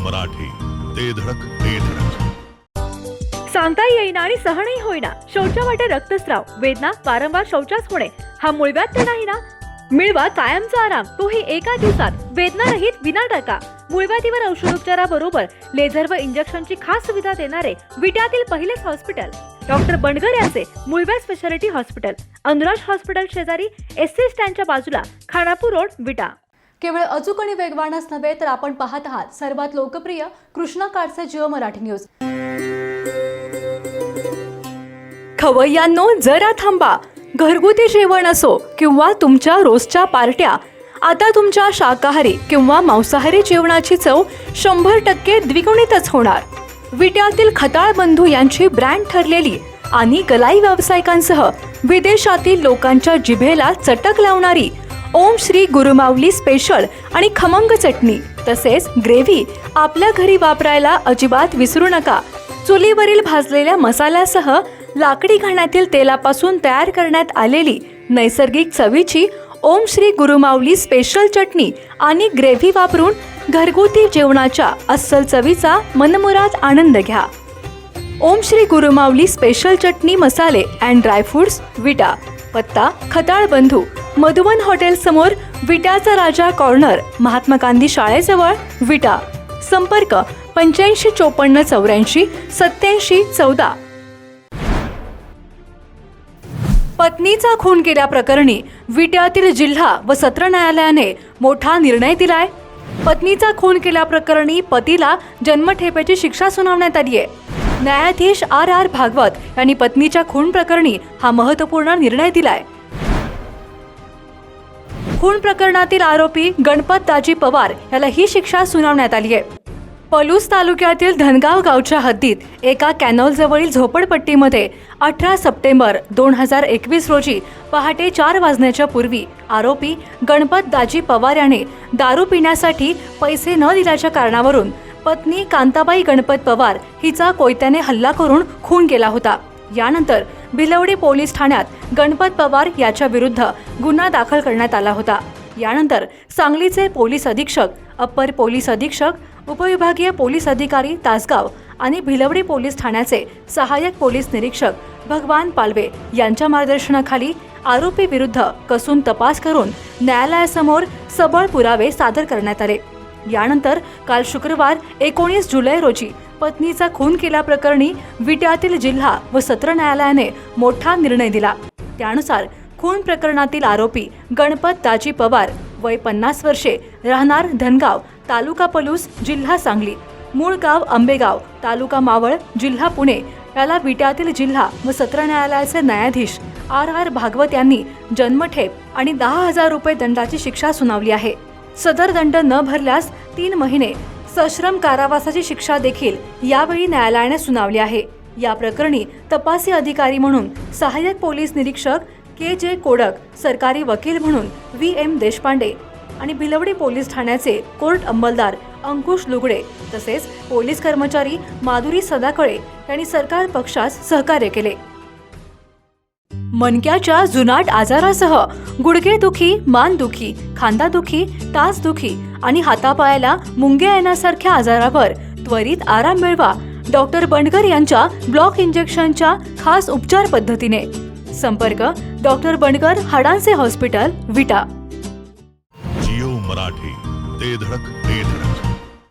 मराठी, ते धडक ते धडक. सांगता येईना आणि सहनही होईना शौचा वाटे रक्तस्राव, वेदना, वारंवार शौचास होणे हा मूळव्याध तर नाही ना? मिळवा कायमचा आराम, तोही एका दिवसात, वेदना रहित, विना टाका. मूळव्याधीवर औषधोपचाराबरोबर लेझर व इंजेक्शनची खास सुविधा देणारे विट्यातील पहिलेच हॉस्पिटल डॉक्टर बंडगर यांचे मूळव्याध स्पेशालिटी हॉस्पिटल, अनुराज हॉस्पिटल शेजारी, एससी स्टँडच्या बाजूला, खानापूर रोड, विटा. केवळ अचूक आणि वेगवानच नव्हे तर आपण पाहत आहात सर्वात लोकप्रिय कृष्णा काळचे जिओ मराठी न्यूज. खवय्यांनो जरा थांबा. घरगुती जेवण असो किंवा तुमच्या रोजच्या पार्ट्या, आता तुमच्या शाकाहारी किंवा मांसाहारी जेवणाची चव 100% द्विगुणितच होणार. विट्यातील खताळ बंधू यांची ब्रँड ठरलेली आणि गलाई व्यावसायिकांसह विदेशातील लोकांच्या जिभेला चटक लावणारी ओम श्री गुरुमाऊली स्पेशल आणि खमंग चटणी तसेच ग्रेव्ही आपल्या घरी वापरायला अजिबात विसरू नका. चुलीवरील भाजलेल्या मसाल्यासह लाकडी घाण्यातील तेलापासून तयार करण्यात आलेली नैसर्गिक चवीची ओम श्री गुरुमाऊली स्पेशल चटणी आणि ग्रेव्ही वापरून घरगुती जेवणाच्या अस्सल चवीचा मनमुराद आनंद घ्या. ओम श्री गुरुमाऊली स्पेशल चटणी मसाले अँड ड्रायफ्रुट्स, विटा. पत्ता खताळ बंधू, मधुवन हॉटेल समोर, विट्याचा राजा कॉर्नर, महात्मा गांधी शाळेजवळ, विटा. संपर्क 85 54 84 87 14. पत्नीचा खून केल्याप्रकरणी विट्यातील जिल्हा व सत्र न्यायालयाने मोठा निर्णय दिलाय. पत्नीचा खून केल्याप्रकरणी पतीला जन्मठेपेची शिक्षा सुनावण्यात आली आहे. न्यायाधीश RR भागवत यांनी पत्नीच्या खून प्रकरणी हा महत्त्वपूर्ण निर्णय दिलाय. खून प्रकरणातील आरोपी गणपत दाजी पवार याला ही शिक्षा सुनावण्यात आली आहे. पलूस तालुक्यातील धनगाव गावच्या हद्दीत एका कॅनॉलजवळील झोपडपट्टीमध्ये 18 सप्टेंबर 2021 रोजी पहाटे 4 वाजण्याच्या पूर्वी आरोपी गणपत दाजी पवार याने दारू पिण्यासाठी पैसे न दिल्याच्या कारणावरून पत्नी कांताबाई गणपत पवार हिचा कोयत्याने हल्ला करून खून केला होता. यानंतर भिलवडी पोलीस ठाण्यात गणपत पवार याच्या विरुद्ध गुन्हा दाखल करण्यात आला होता. यानंतर सांगलीचे पोलीस अधीक्षक, अप्पर पोलीस अधीक्षक, उपविभागीय पोलीस अधिकारी तासगाव आणि भिलवडी पोलीस ठाण्याचे सहाय्यक पोलीस निरीक्षक भगवान पालवे यांच्या मार्गदर्शनाखाली आरोपी विरुद्ध कसून तपास करून न्यायालयासमोर सबळ पुरावे सादर करण्यात आले. यानंतर काल शुक्रवार 19 जुलै रोजी पत्नीचा खून केल्याप्रकरणी विट्यातील जिल्हा व सत्र न्यायालयाने मोठा निर्णय दिला. त्यानुसार खून प्रकरणातील आरोपी गणपत दाजी पवार, वय 50 वर्षे, राहणार धनगाव, तालुका पलूस, जिल्हा सांगली, मूळ गाव आंबेगाव, तालुका मावळ, जिल्हा पुणे, याला विट्यातील जिल्हा व सत्र न्यायालयाचे न्यायाधीश RR भागवत यांनी जन्मठेप आणि 10,000 रुपये दंडाची शिक्षा सुनावली आहे. सदर दंड न भरल्यास 3 महिने सश्रम कारावासाची शिक्षा देखील यावेळी न्यायालयाने सुनावली आहे. या प्रकरणी तपासी अधिकारी म्हणून सहाय्यक पोलीस निरीक्षक KJ कोडक, सरकारी वकील म्हणून VM देशपांडे आणि भिलवडी पोलीस ठाण्याचे कोर्ट अंमलदार अंकुश लुगडे तसेच पोलीस कर्मचारी माधुरी सदाकळे यांनी सरकार पक्षास सहकार्य केले. मणक्याच्या जुनाट आजारासह गुडघेदुखी, मानदुखी, खांदादुखी, टाचदुखी आणि हातापायाला मुंग्या येण्यासारख्या आजारावर त्वरित आराम मिळवा डॉक्टर बंडगर यांच्या ब्लॉक इंजेक्शनच्या खास उपचार पद्धतीने. संपर्क डॉक्टर बंडगर हाडांचे हॉस्पिटल, विटा. जिओ मराठी, ते धडक